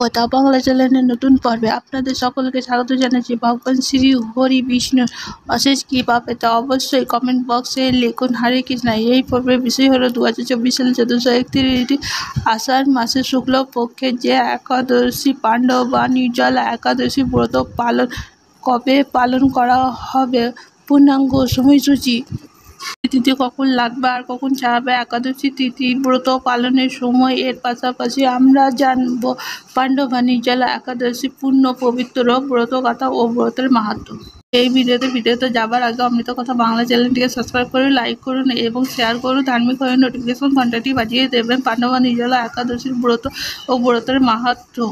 কথা বাংলা চ্যানেলের নতুন পর্বে আপনাদের সকলকে স্বাগত জানাচ্ছি। ভগবান শ্রী হরি বিষ্ণুর অশেষ কৃপা পেতে অবশ্যই কমেন্ট বক্সে লিখুন হরে কৃষ্ণ। এই পর্বের বিষয় হলো 2024 সালের 431 আষাঢ় মাসের শুক্লপক্ষে যে একাদশী পাণ্ডব বা নির্জলা একাদশী ব্রত পালন কবে পালন করা হবে, পূর্ণাঙ্গ সময়সূচি, তিথি কখন লাগবে আর কখন ছাড়বে, একাদশী তিথি ব্রত পালনের সময়, এর পাশাপাশি আমরা জানব পাণ্ডব বা নির্জলা একাদশী পূর্ণ পবিত্র ব্রতগাথা ও ব্রতের মাহাত্ম্য। এই ভিডিওতে যাবার আগে অমৃত কথা বাংলা চ্যানেলটিকে সাবস্ক্রাইব করুন, লাইক করুন এবং শেয়ার করুন। ধার্মিক হয়ে নোটিফিকেশন ঘন্টাটি বাজিয়ে দেবেন। পাণ্ডব বা নির্জলা একাদশীর ব্রত ও ব্রতের মাহাত্ম্য।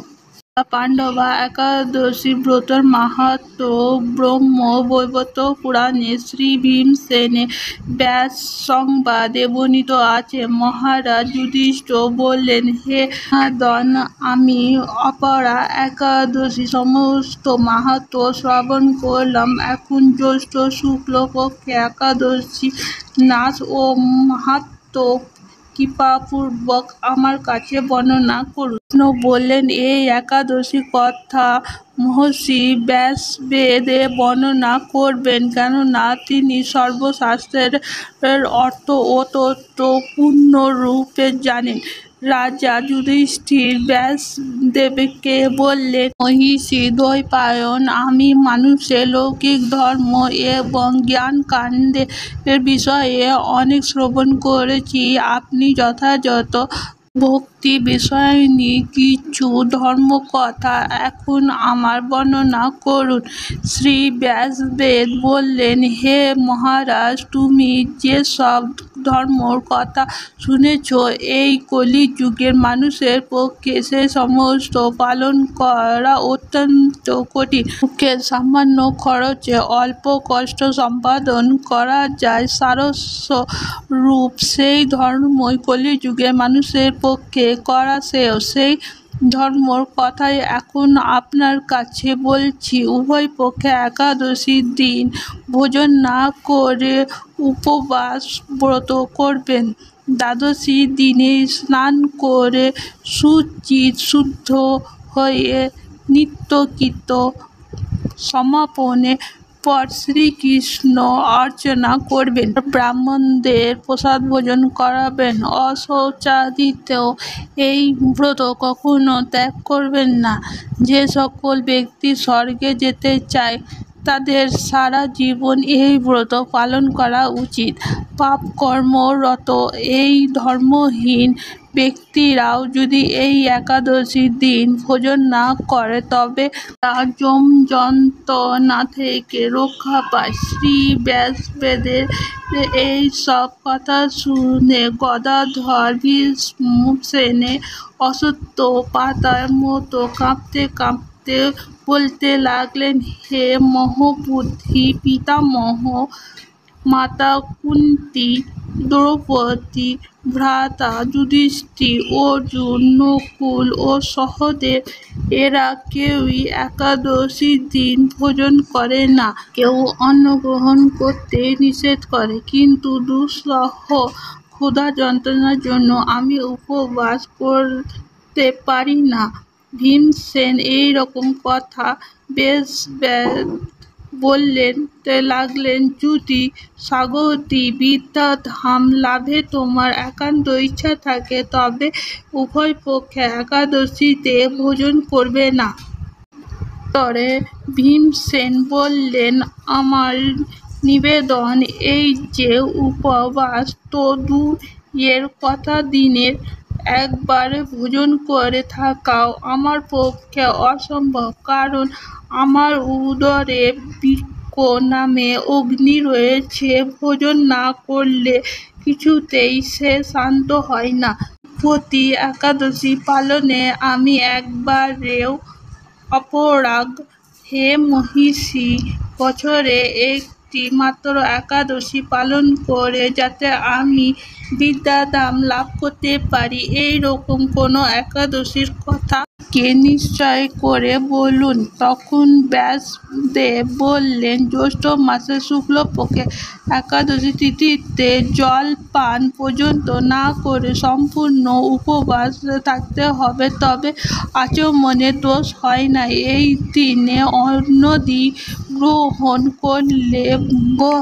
পাণ্ডবা একাদশী ব্রতের মাহাত্ম্য ব্রহ্ম বৈবর্ত পুরাণে শ্রী ভীমসেনের ব্যাস সংবাদে বর্ণিত আছে। মহারাজ যুধিষ্ঠির বললেন, হে জনার্দন, আমি অপরা একাদশী সমস্ত মাহাত্ম্য শ্রবণ করলাম। এখন জ্যৈষ্ঠ শুক্লপক্ষে একাদশী নাশ ও মাহাত্ম্য কৃপাপূর্বক আমার কাছে বর্ণনা করুন। কৃষ্ণ বললেন, এই একাদশী কথা মহর্ষি ব্যাসবেদে বর্ণনা করবেন, কেননা তিনি সর্বশাস্ত্রের অর্থ ও তত্ত্ব পূর্ণরূপে জানেন। রাজা যুধিষ্ঠির ব্যাসদেবকে বললেন, মহিষী দ্বৈপায়ন, আমি মানুষের লৌকিক ধর্ম এবং জ্ঞানকাণ্ডের বিষয়ে অনেক শ্রবণ করেছি। আপনি যথাযথ ভক্তি বিষয়নী কিছু ধর্মকথা এখন আমার বর্ণনা করুন। শ্রী ব্যাসদেব বললেন, হে মহারাজ, তুমি যেসব ধর্মর কথা শুনেছ, এই কলিযুগের মানুষের পক্ষে সে সমস্ত পালন করা অত্যন্ত কঠিন। মুখের সামান্য খরচে অল্প কষ্ট সম্পাদন করা যায়। সারস্বরূপ সেই ধর্মই কলিযুগের মানুষের পক্ষে করা শ্রেয়। সেই ধর্মর কথাই এখন আপনার কাছে বলছি। উভয় পক্ষে একাদশীর দিন ভোজন না করে উপবাস ব্রত করবেন। দ্বাদশী দিনে স্নান করে শুচির শুদ্ধ হয়ে নিত্যকৃত্য সমাপনের পর শ্রীকৃষ্ণ অর্চনা করবেন। ব্রাহ্মণদের প্রসাদ ভোজন করাবেন। অশৌচাদিত্য এই ব্রত কখনো ত্যাগ করবেন না। যে সকল ব্যক্তি স্বর্গে যেতে চায় তাদের সারা জীবন এই ব্রত পালন করা উচিত। পাপকর্মরত এই ধর্মহীন ব্যক্তিরাও যদি এই একাদশীর দিন ভোজন না করে তবে তারা যম যন্ত্রণা থেকে রক্ষা পায়। শ্রী ব্যাসদেবের এই সব কথা শুনে গদাধর ভীমসেনের অশ্বত্থ পাতার মতো কাঁপতে কাঁপতে বলতে লাগলেন, হে মহোবুদ্ধি পিতামহ, মাতা কুন্তী, দ্রৌপদী, ভ্রাতা যুধিষ্ঠির, অর্জুন, নকুল ও সহদেব, এরা কেউই একাদশীর দিন ভোজন করে না। কেউ অন্ন গ্রহণ করতে নিষেধ করে, কিন্তু দুঃসহ ক্ষুধা যন্ত্রণার জন্য আমি উপবাস করতে পারি না। ভীমসেন এই রকম কথা ব্যাসদেব বলতে লাগলেন, যদি স্বগতি বিদ্যা ধাম লাভে তোমার একান্ত ইচ্ছা থাকে তবে উভয় পক্ষে একাদশীতে ভোজন করবে না। উত্তরে ভীমসেন বললেন, আমার নিবেদন এই যে, উপবাস তো দূরের কথা, দিনের একবার ভোজন করে থাকাও আমার পক্ষে অসম্ভব। কারণ আমার উদরে বৃক্ক নামে অগ্নি রয়েছে। ভোজন না করলে কিছুতেই সে শান্ত হয় না। প্রতি একাদশী পালনে আমি একবারেও অপারগ। হে মহিষী, বছরে একটি মাত্র একাদশী পালন করে যাতে আমি বিদ্যাদান লাভ করতে পারি, এইরকম কোনো একাদশীর কথা কে নিশ্চয় করে বলুন। তখন ব্যাসদেব বললেন, জ্যৈষ্ঠ মাসের শুক্লপক্ষে একাদশী তিথিতে জল পান পর্যন্ত না করে সম্পূর্ণ উপবাস থাকতে হবে, তবে আচমনে দোষ হয় না। এই দিনে অন্নদি গ্রহণ করলে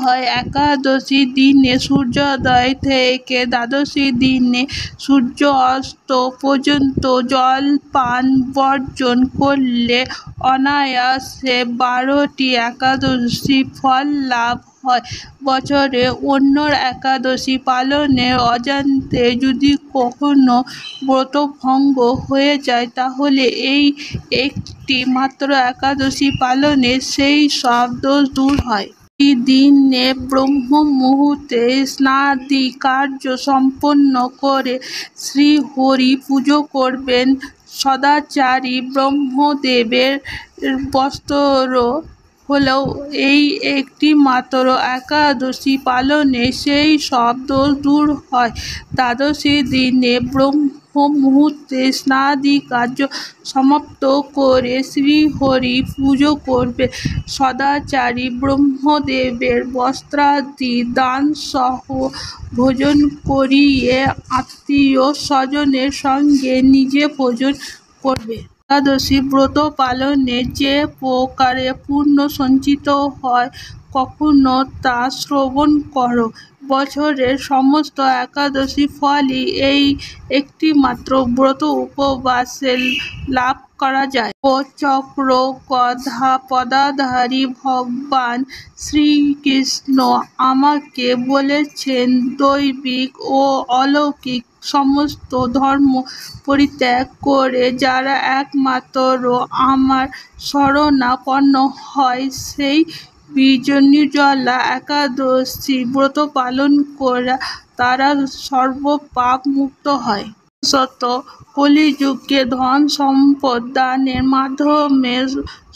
হয়। একাদশী দিনে সূর্যোদয় থেকে দ্বাদশী দিনে সূর্য অস্ত পর্যন্ত জল পান বর্জন করলে অনায়াসে 12টি একাদশী ফল লাভ হয়। বছরে অন্য একাদশী পালনের অজান্তে যদি কখনো ব্রতভঙ্গ হয়ে যায়, তাহলে এই একটি মাত্র একাদশী পালনে সেই সব দোষ দূর হয়। এই দিনে ব্রহ্ম মুহূর্তে স্নানাদি কার্য সম্পন্ন করে শ্রীহরি পুজো করবেন। সদাচারী ব্রহ্মদেবের বস্ত্র হলেও এই একটি মাত্র একাদশী পালনে সেই সব দোষ দূর হয়। দ্বাদশী দিনে ব্রহ্ম মুহূর্তে স্নানাদি কার্য সমাপ্ত করে শ্রীহরি পুজো করবে। সদাচারী ব্রহ্মদেবের বস্ত্রাদি দানসহ ভোজন করিয়ে আত্মীয় স্বজনের সঙ্গে নিজে ভোজন করবে। একাদশী ব্রত পালনে যে প্রকারে পুণ্য সঞ্চিত হয়, কখনো তা শ্রবণ করো। বছরের সমস্ত একাদশী ফলই এই একটি মাত্র ব্রত উপবাসে লাভ করা যায়। ও চক্র গদা পদাধারী ভগবান শ্রীকৃষ্ণ আমাকে বলেছেন, দৈবিক ও অলৌকিক সমস্ত ধর্ম পরিত্যাগ করে যারা একমাত্র আমার শরণাপন্ন হয়, সেই নির্জলা একাদশী ব্রত পালন করে তারা সর্বপাপ মুক্ত হয়। কলিযুগে ধন সম্পদ দানের মাধ্যমে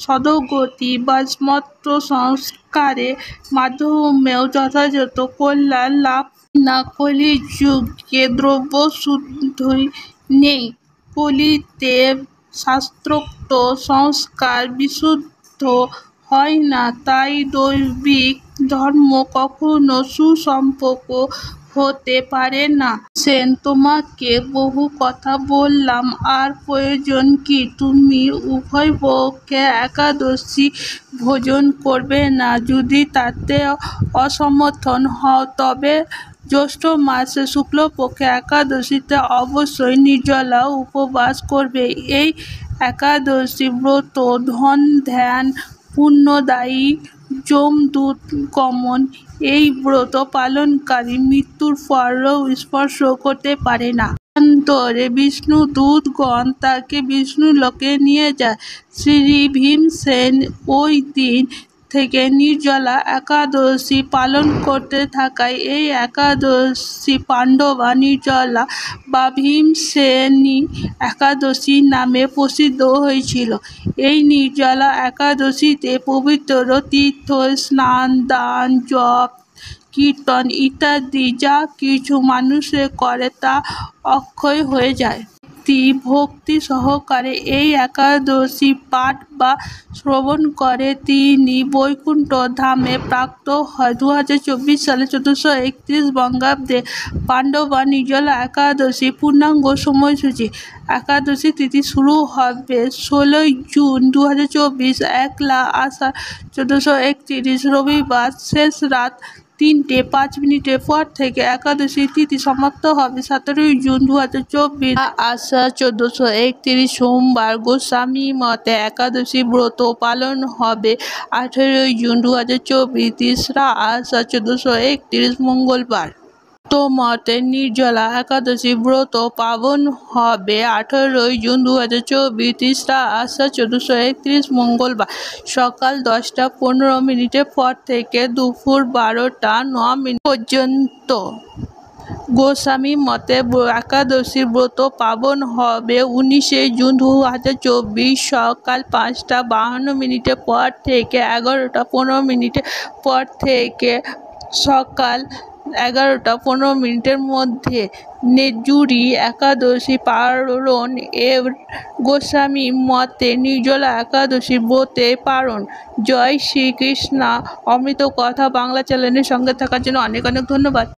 সদ্গতি বা মত সংস্কারের মাধ্যমেও যথাযথ কল্যাণ লাভ না। কলিযুগে দ্রব্য শুদ্ধি নেই। কলিতে শাস্ত্রোক্ত সংস্কার বিশুদ্ধ হয় না। তাই দৈবিক ধর্ম কখনো সুসম্পন্ন হতে পারে না। তোমাকে বহু কথা বললাম, আর প্রয়োজন কি? তুমি উভয় পক্ষে একাদশী ভোজন করবে না। যদি তাতে অসমর্থ হও, তবে জ্যৈষ্ঠ মাসে শুক্লপক্ষে একাদশীতে অবশ্যই নির্জলা উপবাস করবে। এই একাদশী ব্রত ধন ধান্য পুণ্যদায়ী, যমদূত গমন। এই ব্রত পালনকারী মৃত্যুর পরও স্পর্শ করতে পারে না। অন্তরে বিষ্ণুদূতগণ তাকে বিষ্ণুলোকে নিয়ে যায়। শ্রী ভীমসেন ওই দিন থেকে নির্জলা একাদশী পালন করতে থাকায় এই একাদশী পাণ্ডবা নির্জলা বা ভীমসেনী একাদশী নামে প্রসিদ্ধ হয়েছিল। এই নির্জলা একাদশীতে পবিত্র তীর্থ স্নান, দান, জপ, কীর্তন ইত্যাদি যা কিছু মানুষে করে তা অক্ষয় হয়ে যায়। ভক্তি সহকারে এই একাদশী পাঠ বা শ্রবণ করে তিনি বৈকুণ্ঠ ধামে প্রাপ্ত হয়। 2024 সালে 1431 বঙ্গাব্দে পাণ্ডবা নির্জলা একাদশী পূর্ণাঙ্গ সময়সূচি। একাদশী তিথি শুরু হবে 16 জুন 2024 একলা আষাঢ় 1431 রবিবার শেষ রাত 3:05 পর থেকে। একাদশী তিথি সমাপ্ত হবে 17 জুন 2024 আষাঢ় 1431 সোমবার। গোস্বামী মতে একাদশী ব্রত পালন হবে 18 জুন 2024 তেসরা আষাঢ় 1431 মঙ্গলবার। মতে নির্জলা একাদশী ব্রত পালন হবে 18 জুন 2024 তেসরা আষাঢ় 1431 মঙ্গলবার সকাল 10:15 পর থেকে দুপুর 12:09 পর্যন্ত। গোস্বামী মতে একাদশী ব্রত পালন হবে 19 জুন 2024 সকাল 5:52 পর থেকে 11:15 পর থেকে সকাল 11:15 মধ্যে নেজুরি একাদশী পালন এর গোস্বামী মতে নির্জলা একাদশী ব্রতে পালন। জয় শ্রীকৃষ্ণ। অমৃত কথা বাংলা চ্যানেলের সঙ্গে থাকার জন্য অনেক অনেক ধন্যবাদ।